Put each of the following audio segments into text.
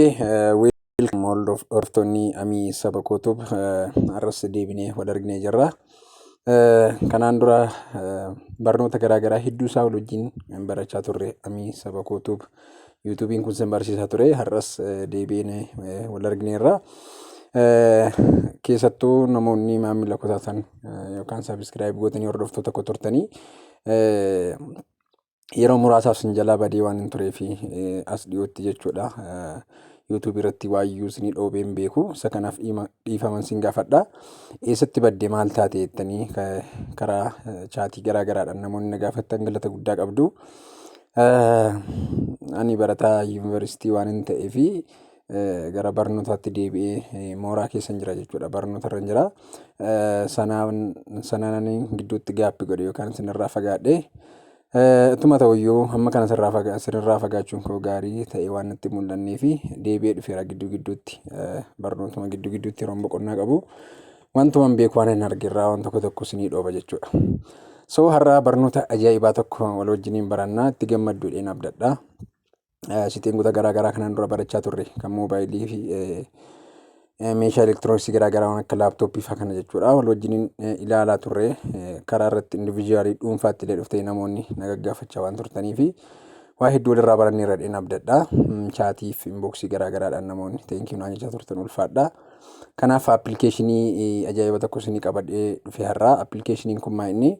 Welcome hordoftoonni Amii Sabakoo TUBE har'as deebinee wal arginee jirra. Kanaan dura barnoota garaagaraa hedduu isaa wajjin barachaa turre Amii Sabakoo TUBE YouTube'n kun barsiisaa ture. Har'as deebinee wal argineerra. Keessattuu namoonni maamila kutaatan yookaan subscribe gootanii hordoftoota tokko turtanii yeroo muraasaaf sin jalaa badee waan hin tureef as dhiyootti jechuudha. YouTube irratti waayyuu isinii dhoobeen beeku. Isa kanaaf dhiifaman sin gaafadha. Eessatti baddee maal taate jettanii karaa chaatii garaagaraadhaan namoonni na gaafattan galata guddaa qabdu. Ani barataa yuunivarsiitii waan hin ta'eef gara barnootaatti deebi'ee mooraa keessa jira jechuudha. Barnoota irra jira. Sanaan gidduutti gaappii godhe yookaan isinirraa fagaadhe. Ittuma ta'uyyuu amma kana sirraa fagaachuun koo gaarii ta'e waan natti mul'annee fi deebi'ee dhufeera gidduutti barnootuma gidduutti yeroo boqonnaa qabu wantuman beeku waan hin argirraa waan tokko isinii dhooba jechuudha. So har'a barnoota ajaa'ibaa tokko wal wajjiniin barannaa itti gammadduudhaan abdadha. Siteengota garaagaraa kanaan dura barachaa turre kan moobaayilii fi meeshaa elektirooniksii garaagaraa waan akka laaptooppii fa'aa kana jechuudha. Wal wajjiniin ilaalaa turre karaa irratti indiviijwaalii dhuunfaatti illee dhuftee namoonni na gaggaafachaa waan turtanii fi waa hedduu walirraa baranneerra dheen abdadha. Chaatii fi inboksii garaagaraadhaan namoonni teenkii naan jechaa turtan ulfaadha. Kanaaf appilikeeshinii ajaa'iba tokko isinii qabadhee dhufe har'a. Appilikeeshiniin kun maa'inni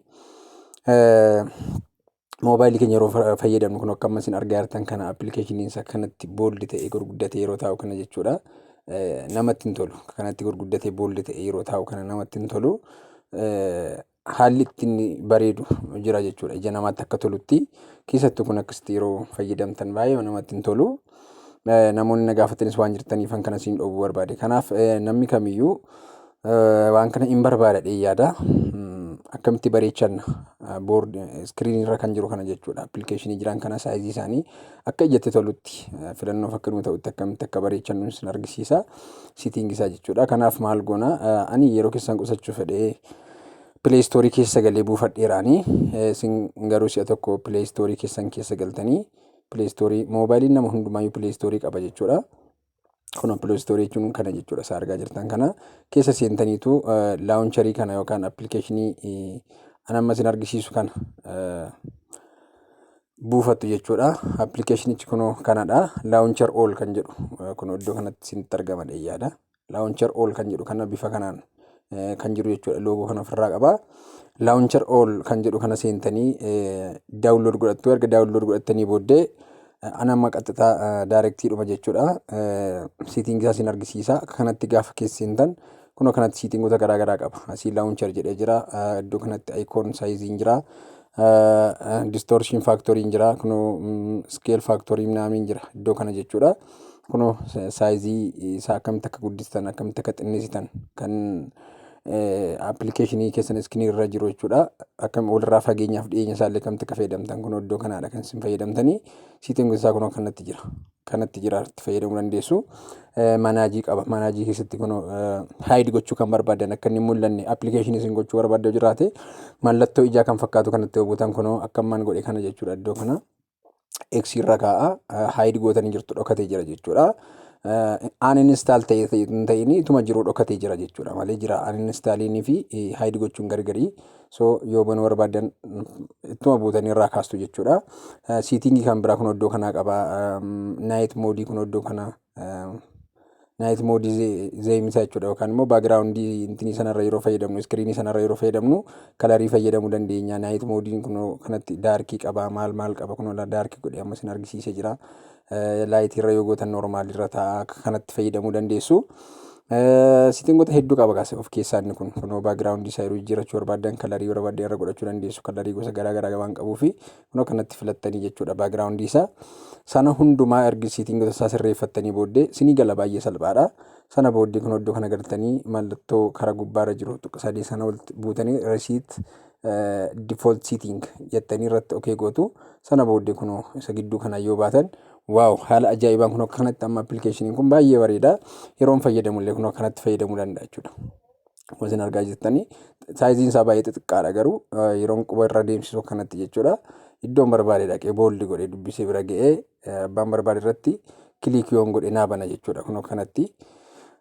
moobaayilii keenya yeroo fayyadamnu kun akka amma isin argaa jirtan kana appilikeeshiniin isa kanatti booldi ta'ee gurguddatee yeroo taa'u kana jechuudha. Namatti hin tolu. Kanatti gurguddatee booldi ta'ee yeroo taa'u kana namatti hin tolu. Haalli ittiin bareedu jira jechuudha. Ija namaatti akka tolutti keessattuu kun akkasitti yeroo fayyadamtan baay'ee namatti hin tolu. Namoonni na gaafatanis waan jirtaniif kan kana siin dhoobuu barbaade. Kanaaf namni kamiyyuu waan kana hin barbaadadhee yaada. Akkamitti bareechanna boord iskiriinii irra kan jiru kana jechuudha. Appilikeeshinii jiran kana saayizii isaanii akka ijatti tolutti filannoof akka nuu ta'utti akkamitti akka bareechannu isin argisiisa. Siitiingi isaa jechuudha. Kanaaf maal goona ani yeroo keessan qusachuu fedhee pileestoorii keessa galee buufadheeraanii isin garuu si'a tokko pileestoorii keessan keessa galtanii pileestoorii moobaayiliin nama hundumaayyuu pileestoorii qaba jechuudha. Kun pileestoorii jechuun kana jechuudha. Isa argaa jirtan kana keessa seentaniitu launcherii kana yookaan appilikeeshinii an amma isin argisiisu kana buufattu jechuudha. Appilikeeshinichi kunoo kanadha. Launcher all kan jedhu kun iddoo kanatti isinitti argama yaada. Launcher all kan jedhu kana bifa kanaan kan jiru jechuudha. Loogoo kana ofirraa qaba. Launcher all kan jedhu kana seentanii daawunlood godhattu. Erga daawunlood godhattanii booddee ana amma qaxxitaa daayirektiidhuma jechuudha. Siitiingi isaa isin argisiisa. Akka kanatti gaafa keessa seentan kunoo kanatti siitiingota garaagaraa qaba. Asii launcher jedhee jira. Iddoo kanatti ayikoon saayiziin jira. Distortion factoriin jira. Kunoo scale factoriin naamiin jira. Iddoo kana jechuudha. Kunoo saayizii isaa akkamitti akka guddistan akkamitti akka xinneessitan kan appilikeeshinii keessan iskiriinii irra jiru jechuudha. Akkam walirraa fageenyaaf dhiyeenya isaallee akkamitti akka fayyadamtan kunoo iddoo kanaadha kan isin fayyadamtanii. Siitiingi isaa kunoo kanatti jira. Kanatti jira itti fayyadamuu dandeessu. Manaajii qaba. Manaajii keessatti kunoo haayid gochuu kan barbaadan akka inni mul'anne appilikeeshinii isin gochuu barbaadde jiraate mallattoo ijaa kan fakkaatu kanatti hubatan kunoo akka ammaan godhe kana jechuudha. Iddoo kana X irra kaa'a haayid gootanii jirtu dhokatee jira jechuudha. Uninstall ta'ee hin ta'in ituma jiru dhokatee jira jechuudha. Malee jira uninstallii fi haayid gochuun gargarii. So yoo banuu barbaadan ittuma buutanii irraa kaastu jechuudha. Siitiingii kan biraa kun iddoo kanaa qaba. Naayit moodii kun iddoo kana naayit moodii zeemisaa jechuudha. Yookaan immoo baagiraawundii intinii sanarra yeroo fayyadamnu iskiriinii sanarra yeroo fayyadamnu kalarii fayyadamuu dandeenya. Naayit moodiin kun kanatti daarkii qaba. Maal qaba kun daarkii godhee amma isin argisiisee jira. Laayitii irra yoo gootan noormaalii irra taa'aa kanatti fayyadamuu dandeessu. Siitiingota hedduu qaba kaase of keessaa inni kun kunoo baagiraawundii isaa yeroo jijjiirrachuu barbaadan kalarii barbaadan irra godhachuu dandeessu. Kalarii gosa garaagaraa waan qabuu fi kunoo kanatti filattanii jechuudha baagiraawundii isaa. Sana hundumaa ergi siitiingota isaa sirreeffattanii booddee sinii gala baay'ee salphaadha. Sana booddee kunoo iddoo kana galtanii mallattoo karaa gubbaarra jiru tuqa sadii sana walitti buutanii resiit default setting jettanii irratti okee gootu. Sana booddee kunoo isa gidduu kana yoo baatan waaw haala ajaa'ibaan kunoo kanatti amma appilikeeshiniin kun baay'ee bareeda. Yeroon fayyadamullee kunoo kanatti fayyadamuu danda'a jechuudha. Isin argaa jirtanii saayiziin isaa baay'ee xixiqqaadha garuu yeroon quba irra deemsisu kanatti jechuudha. Iddoon barbaade dhaqee booldi godhee dubbisee bira ga'ee abbaan barbaade irratti kilik yoon godhe naa bana jechuudha. Kunoo kanatti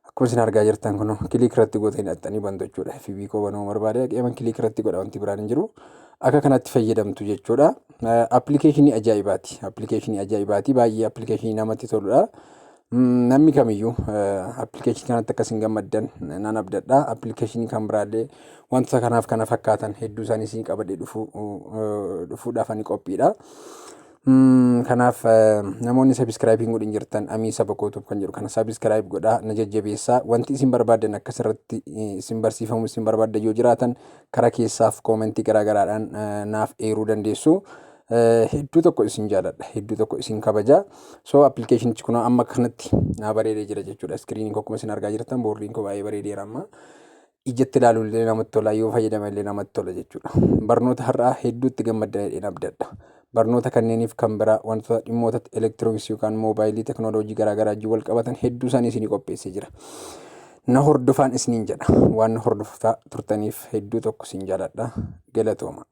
akkuma isin argaa jirtan kunoo kilik irratti gootanii hidhattanii bantu jechuudha. FB koo banuu barbaade qeeman kilik irratti godha wanti biraan hin jiru. Akka kanatti fayyadamtu jechuudha. Appilikeeshinii ajaa'ibaatti. Appilikeeshinii ajaa'ibaatti baay'ee appilikeeshinii namatti toludha. Namni kamiyyuu appilikeeshinii kanatti akkasiin gammaddan nan abdadha. Appilikeeshinii kan biraallee wantoota kanaaf kana fakkaatan hedduu isaanii isin qabadhee dhufuudhaaf ani qophiidha. Kanaaf namoonni sabiskiraaybii godhin jirtan Amii Sabakoo TUBE kan jedhu kana sabiskiraayib godhaa na jajjabeessaa. Wanti isin barbaadan akkasirratti isin barsiifamu isin barbaaddan yoo jiraatan karaa keessaaf koomentii garaagaraadhaan naaf eeruu dandeessu. Hedduu tokko isin jaaladha. Hedduu tokko isin kabaja. So appilikeeshinichi kun amma kanatti naa bareedee jira jechuudha. Iskiriiniin akkuma isin argaa jirtan boordiin koo baay'ee bareedeera amma. Ijatti ilaaluun illee namatti tola yoo fayyadame illee namatti tola jechuudha. Barnoota har'aa hedduutti gammaddan abdadha. Barnoota kanneeniif kan biraa wantoota dhimmoota elektirooniksii yookaan moobaayilii teknooloojii garaagaraa wajjin wal qabatan hedduu isaanii isinii qopheessee jira. Na hordofaan isiniin jedha. Waan na hordoftaa turtaniif hedduu tokko isin jaaladha. Galatooma.